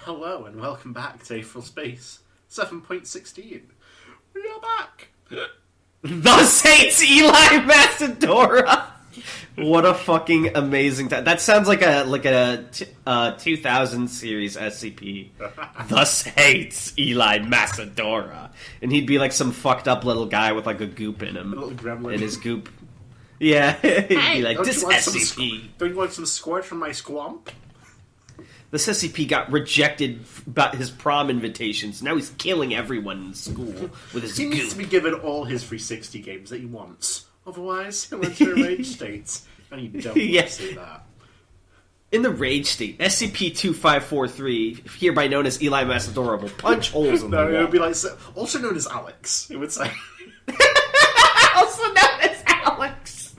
Hello and welcome back to Aetheral Space 7.16. We are back! Thus hates Eli Macedora! What a fucking amazing time. That sounds like a 2000 series SCP. Thus hates Eli Macedora. And he'd be like some fucked up little guy with like a goop in him. A little gremlin. And his goop. Yeah, he'd Hey, be like, this SCP. Don't you want some squirt from my squamp? This SCP got rejected about his prom invitations. Now he's killing everyone in school with his He goop. needs to be given all his 360 games that he wants. Otherwise, he'll enter a rage state. And you don't want to see that. In the rage state, SCP-2543, hereby known as Eli Macedora, will punch holes in the wall. No, it would be like, also known as Alex, it would say. Also known as Alex!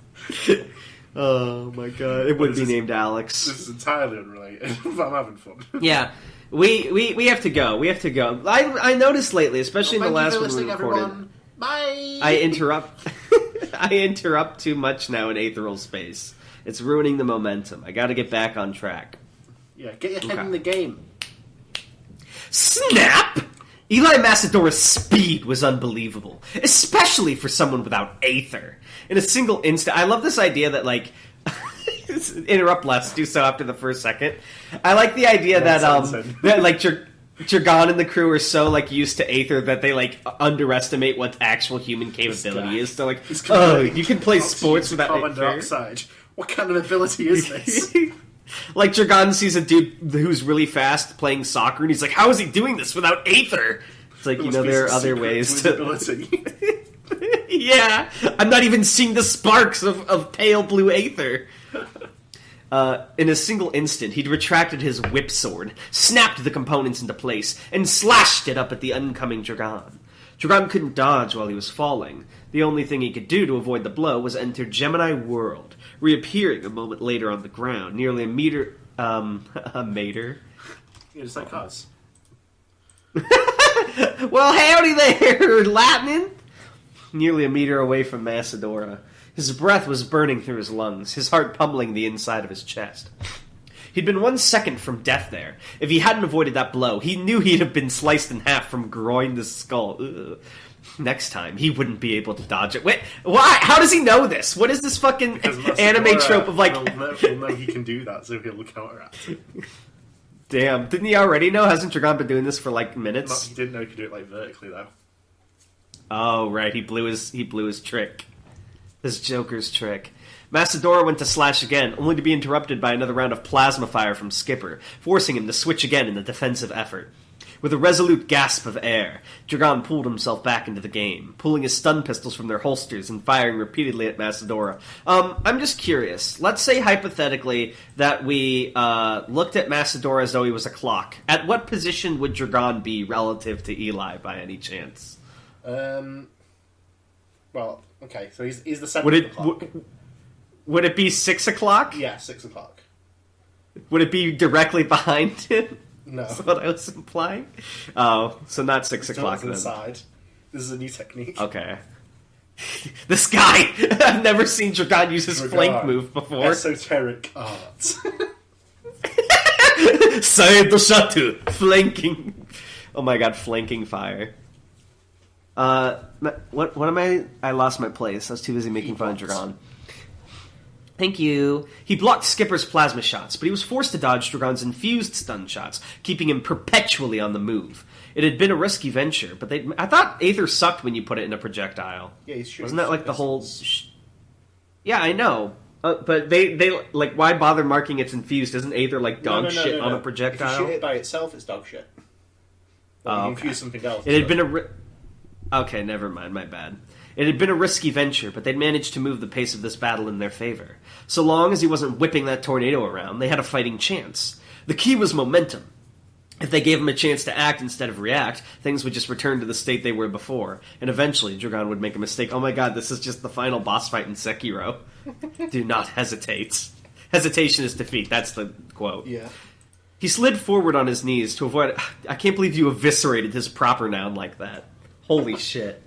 Oh my god, it would be named Alex. This is entirely unrelated, but I'm having fun. Yeah, we have to go. We have to go. I noticed lately, especially in the last one we recorded. Everyone. Bye! I interrupt. I interrupt too much now in Aetheral Space. It's ruining the momentum. I gotta get back on track. Yeah, get your head in the game. Snap! Eli Macedora's speed was unbelievable, especially for someone without Aether. In a single instant, I love this idea that, like, interrupt less, do so after the first second. I like the idea that, like, Dragon and the crew are so, like, used to Aether that they, like, underestimate what actual human capability is. They're like, oh, you can play sports without carbon Aether? dioxide. What kind of ability is this? Like, Dragon sees a dude who's really fast playing soccer, and he's like, how is he doing this without Aether? It's like, you know, there are other ways to... Yeah, I'm not even seeing the sparks of pale blue Aether. In a single instant, he'd retracted his whip sword, snapped the components into place, and slashed it up at the oncoming Dragon. Dragon couldn't dodge while he was falling. The only thing he could do to avoid the blow was enter Gemini World, reappearing a moment later on the ground, nearly a meter... a meter? Yeah, just like us. Well, howdy there, Latin! Nearly a meter away from Macedora. His breath was burning through his lungs, his heart pummeling the inside of his chest. He'd been 1 second from death there. If he hadn't avoided that blow, he knew he'd have been sliced in half from groin to skull. Ugh. Next time, he wouldn't be able to dodge it. Wait, why? How does he know this? What is this fucking anime trope of, like... He'll know he can do that, so he'll counteract it. Damn, didn't he already know? Hasn't Dragon been doing this for, like, minutes? He didn't know he could do it, like, vertically, though. Oh, right, he blew his trick. His Joker's trick. Macedora went to slash again, only to be interrupted by another round of plasma fire from Skipper, forcing him to switch again in a defensive effort. With a resolute gasp of air, Dragon pulled himself back into the game, pulling his stun pistols from their holsters and firing repeatedly at Macedora. I'm just curious. Let's say, hypothetically, that we looked at Macedora as though he was a clock. At what position would Dragon be relative to Eli, by any chance? Well, okay, so he's the center of the clock. Would it be 6 o'clock? Yeah, 6 o'clock. Would it be directly behind him? No. That's what I was implying. Oh, so not 6 o'clock then. Inside. This is a new technique. Okay. This guy! I've never seen Dragon use his flank move before. Esoteric art. Side the shuttle! Flanking. Oh my god, flanking fire. What am I lost my place. I was too busy making fun of Dragon. Thank you. He blocked Skipper's plasma shots, but he was forced to dodge Dragon's infused stun shots, keeping him perpetually on the move. It had been a risky venture, but I thought Aether sucked when you put it in a projectile. Yeah, he's shooting. Wasn't that like the whole... Yeah, I know. But they like, why bother marking it's infused? Isn't Aether like dog shit on a projectile? If you shoot it by itself, it's dog shit. Well, you infuse something else. It had been Okay, never mind, my bad. It had been a risky venture, but they'd managed to move the pace of this battle in their favor. So long as he wasn't whipping that tornado around, they had a fighting chance. The key was momentum. If they gave him a chance to act instead of react, things would just return to the state they were before, and eventually Dragon would make a mistake. Oh my god, this is just the final boss fight in Sekiro. Do not hesitate. Hesitation is defeat, that's the quote. Yeah. He slid forward on his knees to avoid... I can't believe you eviscerated his proper noun like that. Holy shit.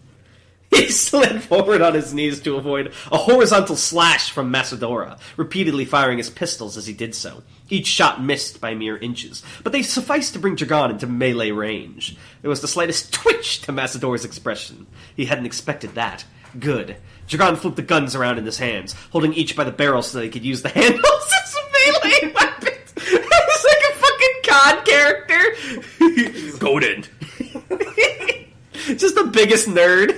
He slid forward on his knees to avoid a horizontal slash from Macedora, repeatedly firing his pistols as he did so. Each shot missed by mere inches, but they sufficed to bring Dragon into melee range. There was the slightest twitch to Macedora's expression. He hadn't expected that. Good. Dragon flipped the guns around in his hands, holding each by the barrel so that he could use the handles as melee weapons. He's like a fucking COD character. Godin. Just the biggest nerd.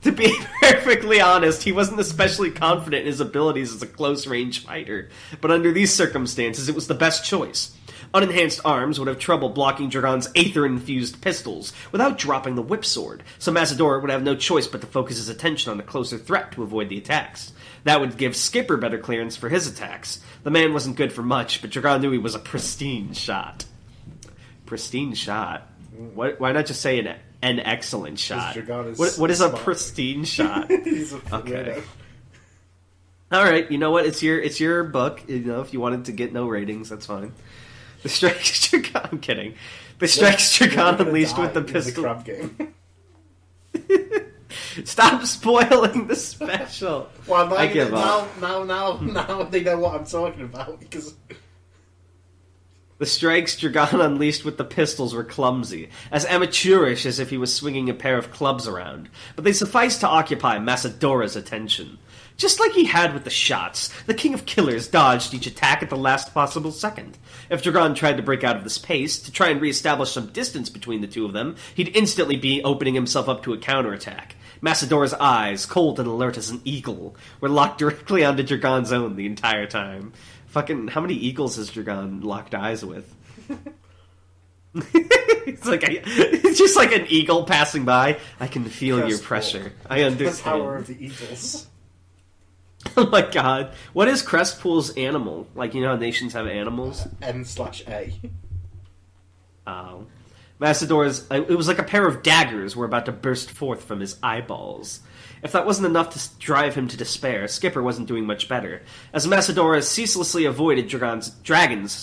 To be perfectly honest, he wasn't especially confident in his abilities as a close-range fighter, but under these circumstances, it was the best choice. Unenhanced arms would have trouble blocking Dragon's Aether-infused pistols without dropping the whip sword, so Macedora would have no choice but to focus his attention on a closer threat to avoid the attacks. That would give Skipper better clearance for his attacks. The man wasn't good for much, but Dragon knew he was a pristine shot. Pristine shot? Why not just say an excellent shot? What is a pristine shot? Okay. All right, you know what? It's your book. You know, if you wanted to get no ratings, that's fine. The Strikes Dragon. I'm kidding. The Strikes Dragon unleashed with the pistol. The crab game. Stop spoiling the special. Well, I give up. Now they know what I'm talking about because. The strikes Dragon unleashed with the pistols were clumsy, as amateurish as if he was swinging a pair of clubs around, but they sufficed to occupy Macedora's attention. Just like he had with the shots, the King of Killers dodged each attack at the last possible second. If Dragon tried to break out of the space, to try and reestablish some distance between the two of them, he'd instantly be opening himself up to a counterattack. Macedora's eyes, cold and alert as an eagle, were locked directly onto Dragon's own the entire time. Fucking, how many eagles has Dragon locked eyes with? It's just like an eagle passing by. I can feel your pressure. I understand. The power of the eagles. Oh my god. What is Crestpool's animal? Like, you know how nations have animals? N/A. Oh. Macedora's... It was like a pair of daggers were about to burst forth from his eyeballs. If that wasn't enough to drive him to despair, Skipper wasn't doing much better. As Macedora ceaselessly avoided Dragon's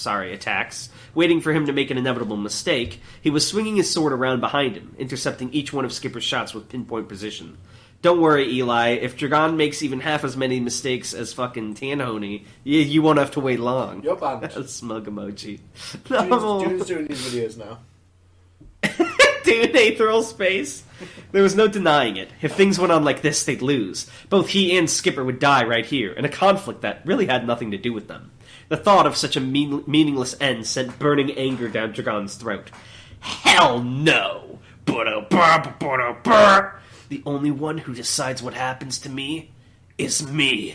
attacks, waiting for him to make an inevitable mistake, he was swinging his sword around behind him, intercepting each one of Skipper's shots with pinpoint precision. Don't worry, Eli, if Dragon makes even half as many mistakes as fucking Tanhony, you won't have to wait long. You're banned. A smug emoji. No. June's doing these videos now. Dude, Aetheral space. There was no denying it. If things went on like this, they'd lose. Both he and Skipper would die right here, in a conflict that really had nothing to do with them. The thought of such a meaningless end sent burning anger down Dragon's throat. Hell no! The only one who decides what happens to me is me.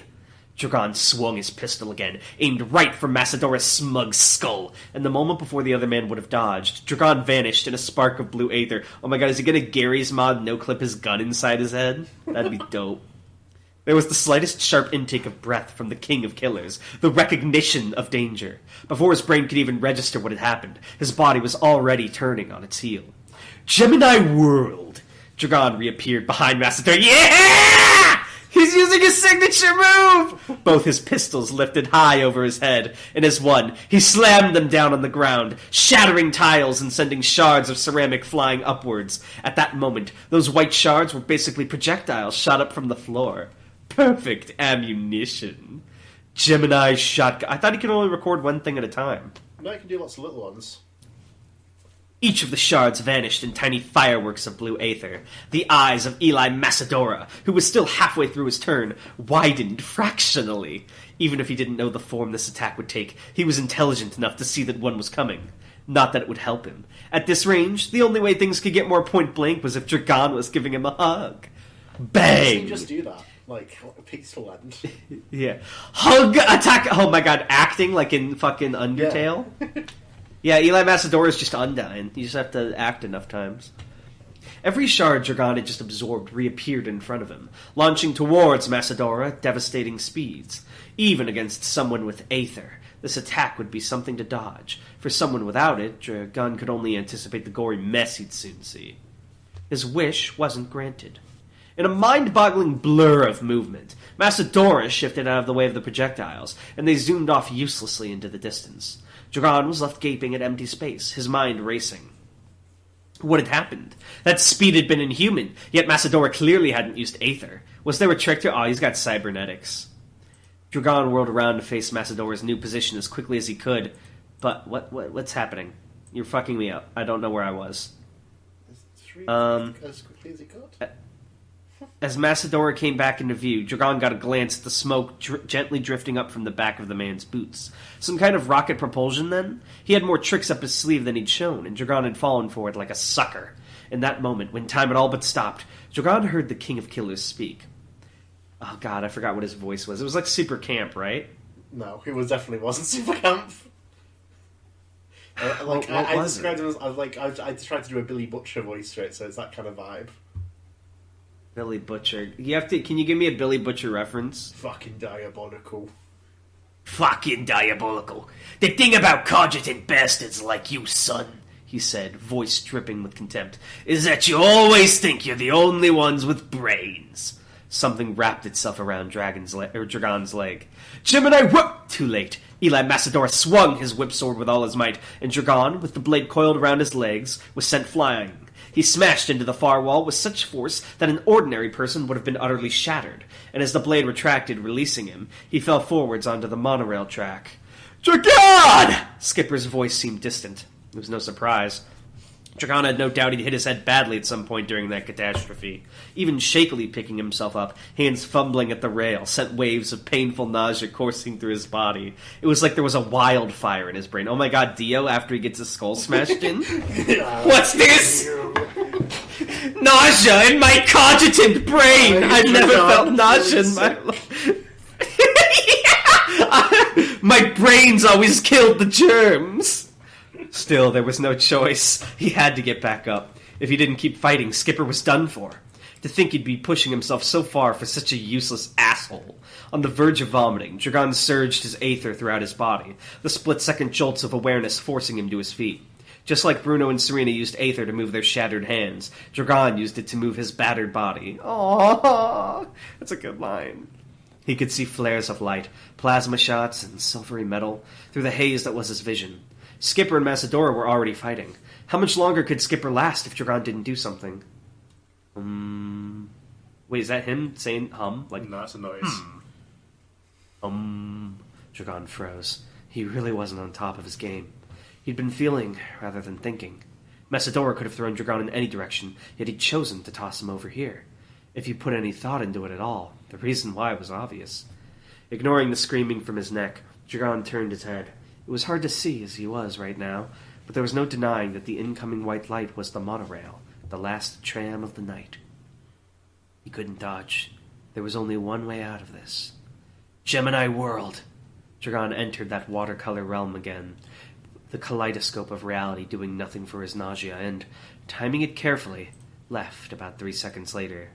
Dragon swung his pistol again, aimed right for Macedora's smug skull, and the moment before the other man would have dodged, Dragon vanished in a spark of blue aether. Oh my god, is he gonna Gary's mod no-clip his gun inside his head? That'd be dope. There was the slightest sharp intake of breath from the King of Killers, the recognition of danger. Before his brain could even register what had happened, his body was already turning on its heel. Gemini World! Dragon reappeared behind Macedora. Yeah! He's using his signature move! Both his pistols lifted high over his head, and as one, he slammed them down on the ground, shattering tiles and sending shards of ceramic flying upwards. At that moment, those white shards were basically projectiles shot up from the floor. Perfect ammunition. Gemini shotgun. I thought he could only record one thing at a time. No, he can do lots of little ones. Each of the shards vanished in tiny fireworks of blue aether. The eyes of Eli Macedora, who was still halfway through his turn, widened fractionally. Even if he didn't know the form this attack would take, he was intelligent enough to see that one was coming. Not that it would help him. At this range, the only way things could get more point-blank was if Dragon was giving him a hug. Bang! Doesn't he just do that? Like, a peaceful end. Yeah. Hug, attack! Oh my god, acting like in fucking Undertale? Yeah. Yeah, Eli Macedora is just undying. You just have to act enough times. Every shard Dragon had just absorbed reappeared in front of him, launching towards Macedora at devastating speeds. Even against someone with Aether, this attack would be something to dodge. For someone without it, Dragon could only anticipate the gory mess he'd soon see. His wish wasn't granted. In a mind-boggling blur of movement, Macedora shifted out of the way of the projectiles, and they zoomed off uselessly into the distance. Dragon was left gaping at empty space, his mind racing. What had happened? That speed had been inhuman, yet Macedora clearly hadn't used Aether. Was there a trick to... Oh, he's got cybernetics. Dragon whirled around to face Macedora's new position as quickly as he could. But what's happening? You're fucking me up. I don't know where I was. As quickly as he could. As Macedora came back into view, Dragon got a glance at the smoke gently drifting up from the back of the man's boots. Some kind of rocket propulsion, then? He had more tricks up his sleeve than he'd shown, and Dragon had fallen for it like a sucker. In that moment, when time had all but stopped, Dragon heard the King of Killers speak. Oh god, I forgot what his voice was. It was like super camp, right? No, it definitely wasn't super camp. I described him as I tried to do a Billy Butcher voice for it, so it's that kind of vibe. Billy Butcher. Can you give me a Billy Butcher reference? Fucking diabolical. Fucking diabolical. The thing about cogitant bastards like you, son, he said, voice dripping with contempt, is that you always think you're the only ones with brains. Something wrapped itself around Dragon's leg. Gemini whoop! Too late. Eli Macedora swung his whip sword with all his might, and Dragon, with the blade coiled around his legs, was sent flying. He smashed into the far wall with such force that an ordinary person would have been utterly shattered, and as the blade retracted, releasing him, he fell forwards onto the monorail track. Dragon! Skipper's voice seemed distant. It was no surprise. Dragon had no doubt he'd hit his head badly at some point during that catastrophe. Even shakily picking himself up, hands fumbling at the rail, sent waves of painful nausea coursing through his body. It was like there was a wildfire in his brain. Oh my god, Dio, after he gets his skull smashed in? What's this? Nausea in my cogitant brain! I've never felt nausea in my life. My brain's always killed the germs. Still, there was no choice. He had to get back up. If he didn't keep fighting, Skipper was done for. To think he'd be pushing himself so far for such a useless asshole. On the verge of vomiting, Dragon surged his Aether throughout his body, the split-second jolts of awareness forcing him to his feet. Just like Bruno and Serena used Aether to move their shattered hands, Dragon used it to move his battered body. Aww, that's a good line. He could see flares of light, plasma shots, and silvery metal through the haze that was his vision. Skipper and Macedora were already fighting. How much longer could Skipper last if Dragon didn't do something? Wait, is that him saying hum? No, that's a noise. Dragon froze. He really wasn't on top of his game. He'd been feeling rather than thinking. Macedora could have thrown Dragon in any direction, yet he'd chosen to toss him over here. If he put any thought into it at all, the reason why was obvious. Ignoring the screaming from his neck, Dragon turned his head. It was hard to see as he was right now, but there was no denying that the incoming white light was the monorail, the last tram of the night. He couldn't dodge. There was only one way out of this. Gemini world! Dragon entered that watercolor realm again, the kaleidoscope of reality doing nothing for his nausea, and, timing it carefully, left about 3 seconds later.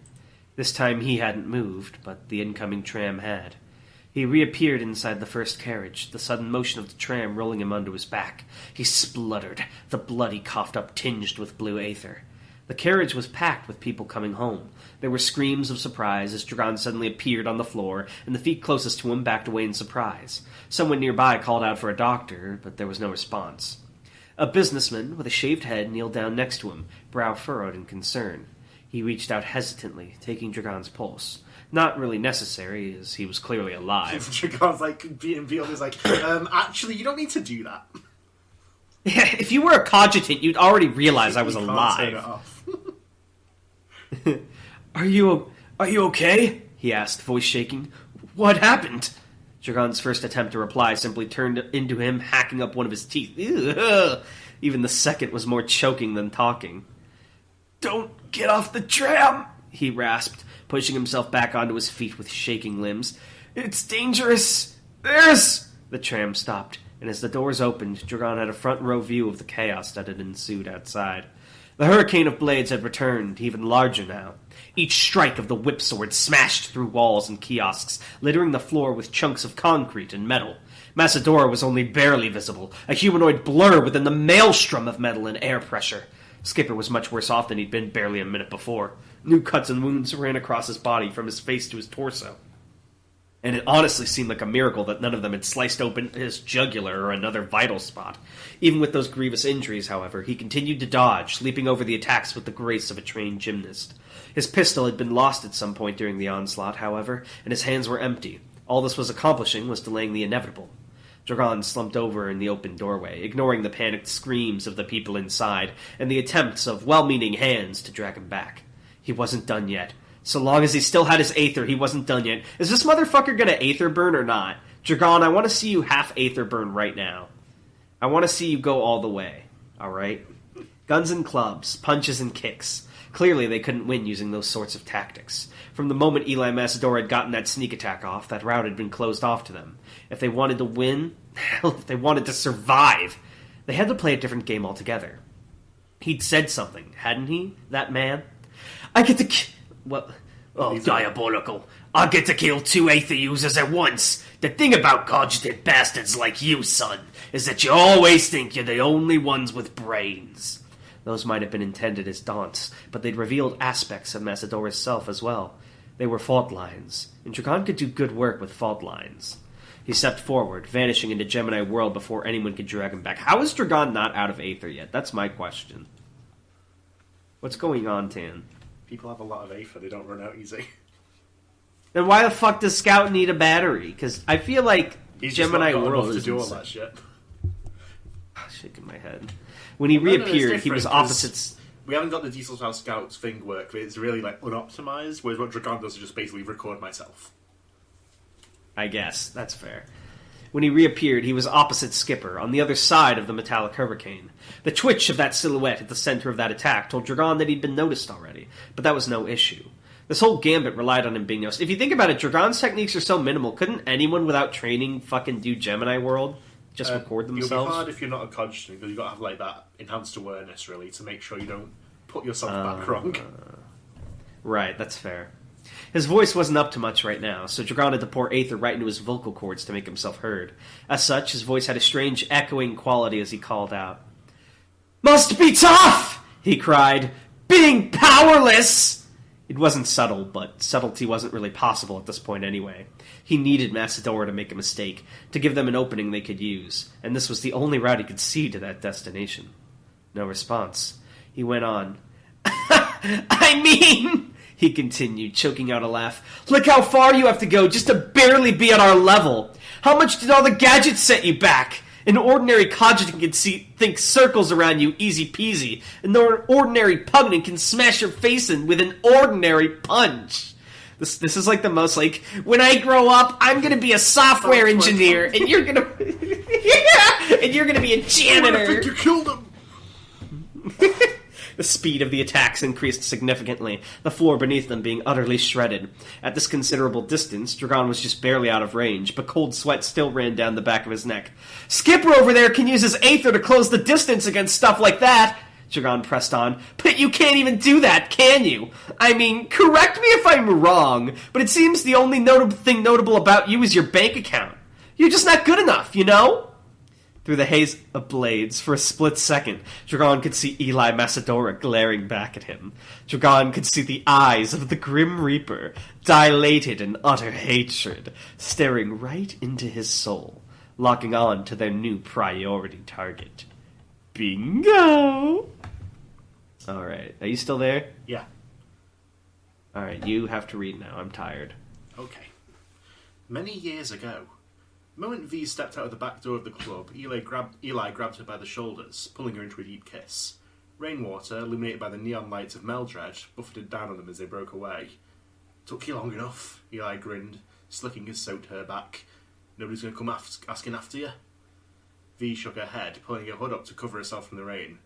This time he hadn't moved, but the incoming tram had. He reappeared inside the first carriage, the sudden motion of the tram rolling him onto his back. He spluttered, the blood he coughed up tinged with blue Aether. The carriage was packed with people coming home. There were screams of surprise as Dragon suddenly appeared on the floor, and the feet closest to him backed away in surprise. Someone nearby called out for a doctor, but there was no response. A businessman with a shaved head kneeled down next to him, brow furrowed in concern. He reached out hesitantly, taking Dragon's pulse. Not really necessary, as he was clearly alive. Dragon's being Viona's actually, you don't need to do that. Yeah, if you were a cogitant, you'd already realize I was alive. Turn it off. Are you okay? He asked, voice shaking. What happened? Dragon's first attempt to reply simply turned into him hacking up one of his teeth. Ugh. Even the second was more choking than talking. Don't get off the tram, he rasped, pushing himself back onto his feet with shaking limbs. It's dangerous. The tram stopped, and as the doors opened, Dragon had a front row view of the chaos that had ensued outside. The hurricane of blades had returned, even larger now. Each strike of the whip sword smashed through walls and kiosks, littering the floor with chunks of concrete and metal. Macedora was only barely visible, a humanoid blur within the maelstrom of metal and air pressure. Skipper was much worse off than he'd been barely a minute before. New cuts and wounds ran across his body from his face to his torso. And it honestly seemed like a miracle that none of them had sliced open his jugular or another vital spot. Even with those grievous injuries, however, he continued to dodge, leaping over the attacks with the grace of a trained gymnast. His pistol had been lost at some point during the onslaught, however, and his hands were empty. All this was accomplishing was delaying the inevitable. Dragon slumped over in the open doorway, ignoring the panicked screams of the people inside and the attempts of well-meaning hands to drag him back. He wasn't done yet. So long as he still had his Aether, he wasn't done yet. Is this motherfucker gonna Aether burn or not? Dragon, I want to see you half Aether burn right now. I want to see you go all the way. Alright? Guns and clubs, punches and kicks. Clearly they couldn't win using those sorts of tactics. From the moment Eli Massador had gotten that sneak attack off, that route had been closed off to them. If they wanted to win, hell, if they wanted to survive, they had to play a different game altogether. He'd said something, hadn't he, that man? I get to... What? Oh, diabolical. I get to kill 2 Aether users at once. The thing about codgeted bastards like you, son, is that you always think you're the only ones with brains. Those might have been intended as taunts, but they'd revealed aspects of Massadora's self as well. They were fault lines, and Dragon could do good work with fault lines. He stepped forward, vanishing into Gemini World before anyone could drag him back. How is Dragon not out of Aether yet? That's my question. What's going on, Tan? People have a lot of Aether, they don't run out easy. Then why the fuck does Scout need a battery? Because I feel like He's Gemini just not got World enough is to do all that shit. Shaking my head. When he reappeared, he was opposite. We haven't got the Diesel House Scouts thing work, but it's really like unoptimized, whereas what Dragon does is just basically record myself. I guess. That's fair. When he reappeared, he was opposite Skipper, on the other side of the metallic hurricane. The twitch of that silhouette at the center of that attack told Dragon that he'd been noticed already, but that was no issue. This whole gambit relied on him being noticed. If you think about it, Dragon's techniques are so minimal, couldn't anyone without training fucking do Gemini World? Just record themselves? It'll be hard if you're not a codge, because you've got to have like that enhanced awareness, really, to make sure you don't put yourself back wrong. Right, that's fair. His voice wasn't up to much right now, so Dragon had to pour Aether right into his vocal cords to make himself heard. As such, his voice had a strange echoing quality as he called out. "Must be tough!" he cried. "Being powerless!" It wasn't subtle, but subtlety wasn't really possible at this point anyway. He needed Massadora to make a mistake, to give them an opening they could use, and this was the only route he could see to that destination. No response. He went on. I mean... he continued, choking out a laugh. "Look how far you have to go just to barely be at our level. How much did all the gadgets set you back? An ordinary cogitant can think circles around you easy peasy. An ordinary pugnant can smash your face in with an ordinary punch. This is like the most like, when I grow up, I'm gonna be a software engineer, and you're gonna yeah, and you're gonna be a janitor. I think you killed him." The speed of the attacks increased significantly, the floor beneath them being utterly shredded. At this considerable distance, Dragon was just barely out of range, but cold sweat still ran down the back of his neck. "Skipper over there can use his Aether to close the distance against stuff like that," Dragon pressed on. "But you can't even do that, can you? I mean, correct me if I'm wrong, but it seems the only thing notable about you is your bank account. You're just not good enough, you know?" Through the haze of blades, for a split second, Dragon could see Eli Massadora glaring back at him. Dragon could see the eyes of the Grim Reaper, dilated in utter hatred, staring right into his soul, locking on to their new priority target. Bingo! Alright, are you still there? Yeah. Alright, you have to read now. I'm tired. Okay. Many years ago, the moment V stepped out of the back door of the club, Eli grabbed her by the shoulders, pulling her into a deep kiss. Rainwater, illuminated by the neon lights of Meldred, buffeted down on them as they broke away. "Took you long enough," Eli grinned, slicking his soaked hair back. "Nobody's going to come asking after you?" V shook her head, pulling her hood up to cover herself from the rain.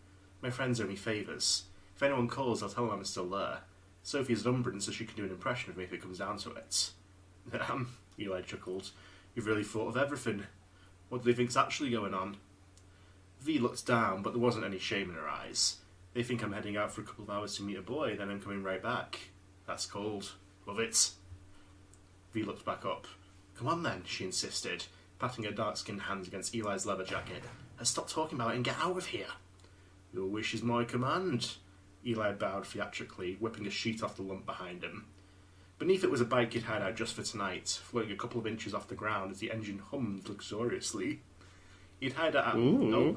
"My friends owe me favours. If anyone calls, I'll tell them I'm still there. Sophie's at Umbran, so she can do an impression of me if it comes down to it." Eli chuckled. "You've really thought of everything. What do they think's actually going on?" V looked down, but there wasn't any shame in her eyes. "They think I'm heading out for a couple of hours to meet a boy, then I'm coming right back. That's cold. Love it." V looked back up. "Come on then," she insisted, patting her dark-skinned hands against Eli's leather jacket. "Let's stop talking about it and get out of here." "Your wish is my command." Eli bowed theatrically, whipping a sheet off the lump behind him. Beneath it was a bike he'd hired out just for tonight, floating a couple of inches off the ground as the engine hummed luxuriously. He'd hired it out... Ooh.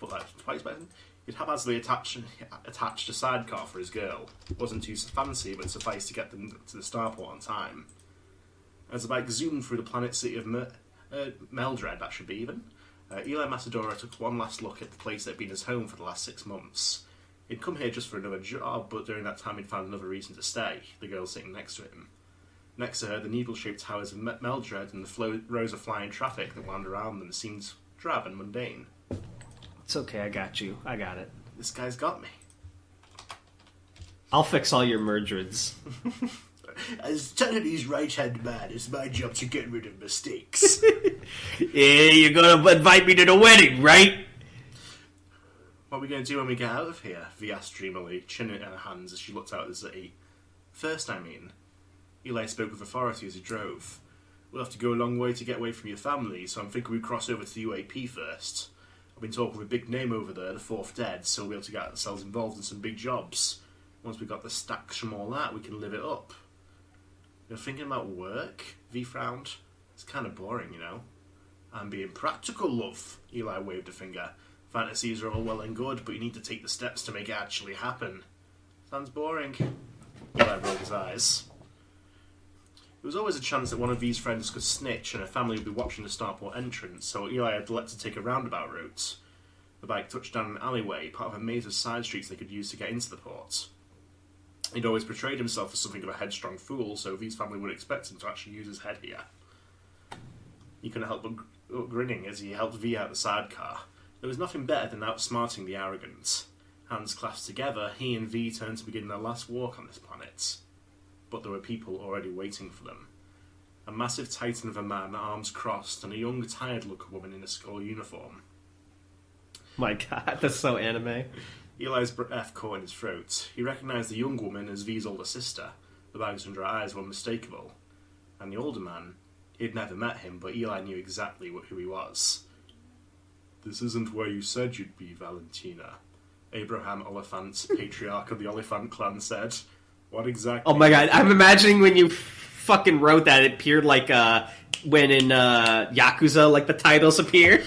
Put that twice better. He'd haphazardly attached a sidecar for his girl. It wasn't too fancy, but sufficed to get them to the starport on time. As the bike zoomed through the planet city of Meldred, that should be even, Eli Matadora took one last look at the place that had been his home for the last 6 months. He'd come here just for another job, but during that time he'd found another reason to stay, the girl sitting next to him. Next to her, the needle-shaped towers of Meldred and the rows of flying traffic that wound around them seemed drab and mundane. It's okay, I got you. I got it. This guy's got me. I'll fix all your Murdreds. As Tanhony's right-hand man, it's my job to get rid of mistakes. Yeah, you're gonna invite me to the wedding, right? What are we going to do when we get out of here? Vi asked dreamily, chin in her hands as she looked out at the city. First, I mean. Eli spoke with authority as he drove. We'll have to go a long way to get away from your family, so I'm thinking we cross over to the UAP first. I've been talking with a big name over there, the Fourth Dead, so we'll be able to get ourselves involved in some big jobs. Once we've got the stacks from all that, we can live it up. You're thinking about work? Vi frowned. It's kind of boring, you know. I'm being practical, love. Eli waved a finger. Fantasies are all well and good, but you need to take the steps to make it actually happen. Sounds boring. Eli rolled his eyes. There was always a chance that one of V's friends could snitch and her family would be watching the starport entrance, so Eli had elected to take a roundabout route. The bike touched down an alleyway, part of a maze of side streets they could use to get into the port. He'd always portrayed himself as something of a headstrong fool, so V's family would expect him to actually use his head here. He couldn't help but grinning as he helped V out the sidecar. There was nothing better than outsmarting the arrogant. Hands clasped together, he and V turned to begin their last walk on this planet. But there were people already waiting for them. A massive titan of a man, arms crossed, and a young, tired-looking woman in a skull uniform. My god, that's so anime. Eli's breath caught in his throat. He recognised the young woman as V's older sister. The bags under her eyes were unmistakable. And the older man, he had never met him, but Eli knew exactly who he was. This isn't where you said you'd be, Valentina. Abraham Oliphant, patriarch of the Oliphant clan, said. What exactly? Oh my god, I'm imagining when you fucking wrote that, it appeared like when in Yakuza, like the titles appear.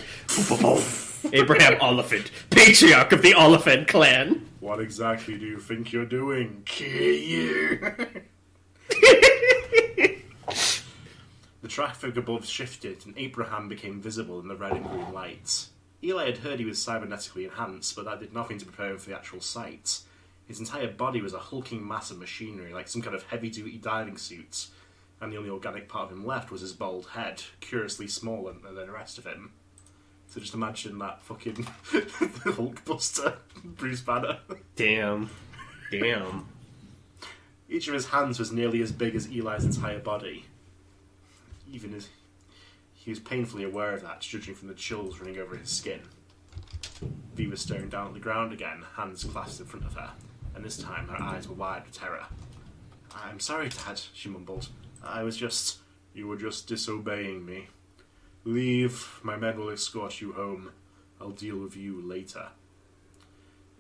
Abraham Oliphant, patriarch of the Oliphant clan. What exactly do you think you're doing? Kill you. The traffic above shifted, and Abraham became visible in the red and green lights. Eli had heard he was cybernetically enhanced, but that did nothing to prepare him for the actual sight. His entire body was a hulking mass of machinery, like some kind of heavy-duty diving suit, and the only organic part of him left was his bald head, curiously smaller than the rest of him. So just imagine that fucking Hulkbuster, Bruce Banner. Damn. Each of his hands was nearly as big as Eli's entire body. Even as he was painfully aware of that, judging from the chills running over his skin. V was staring down at the ground again, hands clasped in front of her, and this time her eyes were wide with terror. I'm sorry, Dad, she mumbled. You were just disobeying me. Leave, my men will escort you home. I'll deal with you later.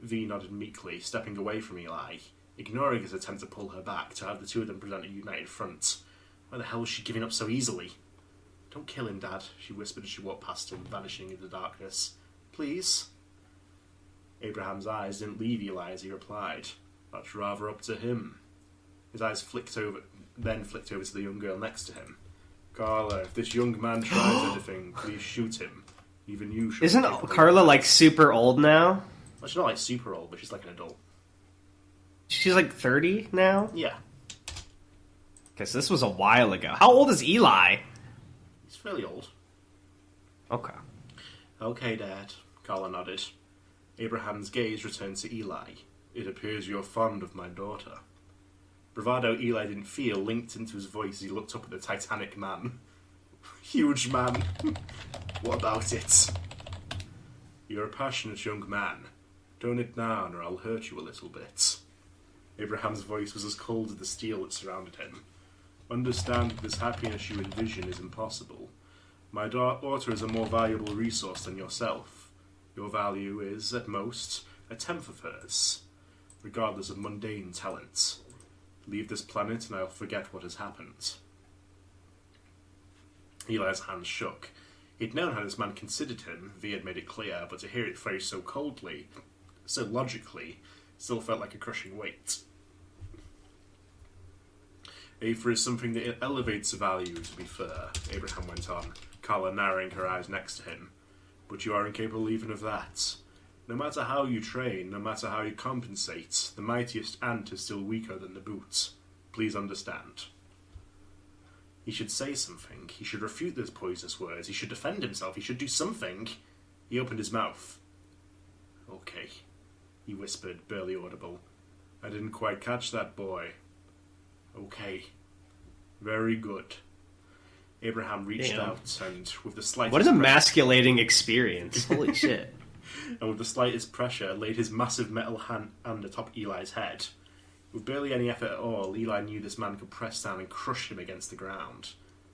V nodded meekly, stepping away from Eli, ignoring his attempt to pull her back to have the two of them present a united front. Why the hell was she giving up so easily? Don't kill him, Dad, she whispered as she walked past him, vanishing into the darkness. Please? Abraham's eyes didn't leave Eli as he replied. That's rather up to him. His eyes flicked over to the young girl next to him. Carla, if this young man tries anything, please shoot him. Even you should. Isn't Carla like super old now? Well, she's not like super old, but she's like an adult. She's like 30 now? Yeah. Because this was a while ago. How old is Eli? He's fairly old. Okay. Okay, Dad. Carla nodded. Abraham's gaze returned to Eli. It appears you're fond of my daughter. Bravado Eli didn't feel linked into his voice as he looked up at the titanic man. Huge man. What about it? You're a passionate young man. Tone it down or I'll hurt you a little bit. Abraham's voice was as cold as the steel that surrounded him. Understand that this happiness you envision is impossible. My daughter is a more valuable resource than yourself. Your value is, at most, a tenth of hers, regardless of mundane talents. Leave this planet and I'll forget what has happened. Eli's hands shook. He'd known how this man considered him, V had made it clear, but to hear it phrased so coldly, so logically, still felt like a crushing weight. Aether is something that elevates value, to be fair, Abraham went on, Carla narrowing her eyes next to him. But you are incapable even of that. No matter how you train, no matter how you compensate, the mightiest ant is still weaker than the boot. Please understand. He should say something. He should refute those poisonous words. He should defend himself. He should do something. He opened his mouth. Okay, he whispered, barely audible. I didn't quite catch that, boy. Okay. Very good. Abraham reached out and, with the slightest... What an emasculating experience. Holy shit. And with the slightest pressure, laid his massive metal hand atop Eli's head. With barely any effort at all, Eli knew this man could press down and crush him against the ground.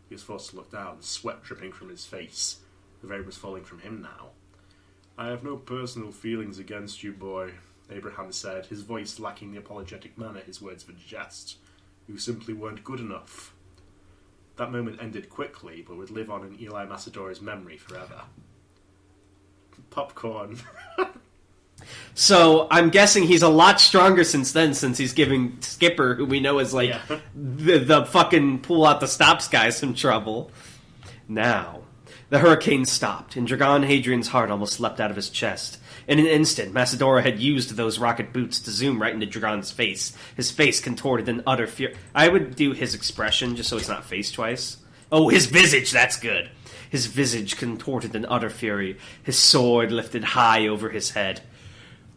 He was forced to look down, sweat dripping from his face. The rain was falling from him now. I have no personal feelings against you, boy, Abraham said, his voice lacking the apologetic manner his words would suggest. You simply weren't good enough. That moment ended quickly, but would live on in Eli Macedora's memory forever. Popcorn. So, I'm guessing he's a lot stronger since then, since he's giving Skipper, who we know is like the fucking pull-out-the-stops guy, some trouble. Now, the hurricane stopped, and Dragon Hadrian's heart almost leapt out of his chest. In an instant, Macedora had used those rocket boots to zoom right into Dragon's face. His face contorted in utter fear. I would do his expression, just so it's not face twice. Oh, his visage, that's good. His visage contorted in utter fury. His sword lifted high over his head.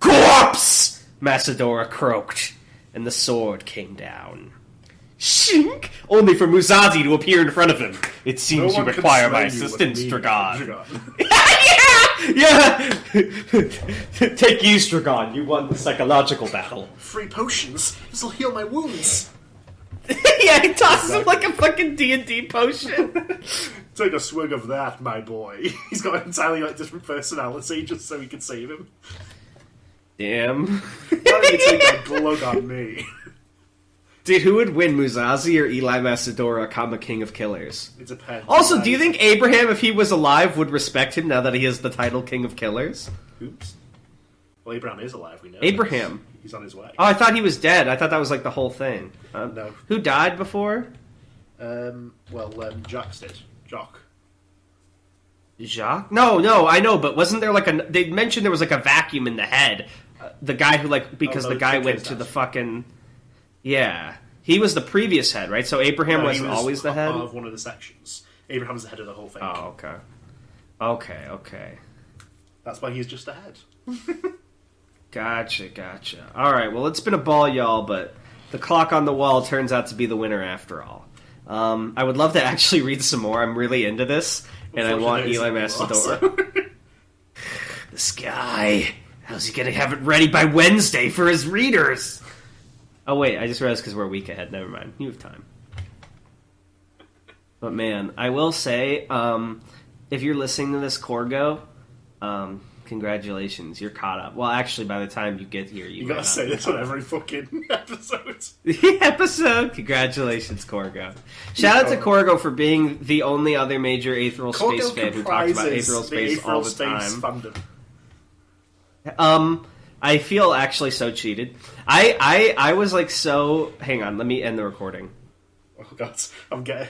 Corpse! Macedora croaked, and the sword came down. Shink! Only for Muzazi to appear in front of him. It seems you require my assistance, Dragon. Yeah! Take you, Dragon. You won the psychological battle. 3 potions? This'll heal my wounds. Yeah, he tosses him like a fucking D&D potion. Take a swig of that, my boy. He's got an entirely different personality just so he can save him. Damn. Why don't you take that glug on me? Dude, who would win, Muzazi or Eli Macedora, comma king of killers? It depends. Also, do you think Abraham, if he was alive, would respect him now that he has the title king of killers? Oops. Well, Abraham is alive, we know. Abraham. He's on his way. Oh, I thought he was dead. I thought that was like the whole thing. No. Who died before? Jacques did. Jock. Jacques? No, I know, but wasn't there like a... They mentioned there was like a vacuum in the head. The guy who because the guy went to the fucking... Yeah. He was the previous head, right? So Abraham wasn't always the head? Of one of the sections. Abraham's the head of the whole thing. Oh, okay. Okay. That's why he's just a head. Gotcha. Alright, well, it's been a ball, y'all, but the clock on the wall turns out to be the winner after all. I would love to actually read some more. I'm really into this, and I want Eli Macedora. This guy, how's he gonna have it ready by Wednesday for his readers? Oh wait, I just realized because we're a week ahead. Never mind, you have time. But man, I will say, if you're listening to this, Corgo, congratulations, you're caught up. Well, actually, by the time you get here, you gotta say this on every fucking episode. Congratulations, Corgo. Shout out to Corgo for being the only other major Aetheral Space fan who talks about Aetheral Space all the time. Fandom. I feel actually so cheated. I was like so... Hang on, let me end the recording. Oh god, I'm getting...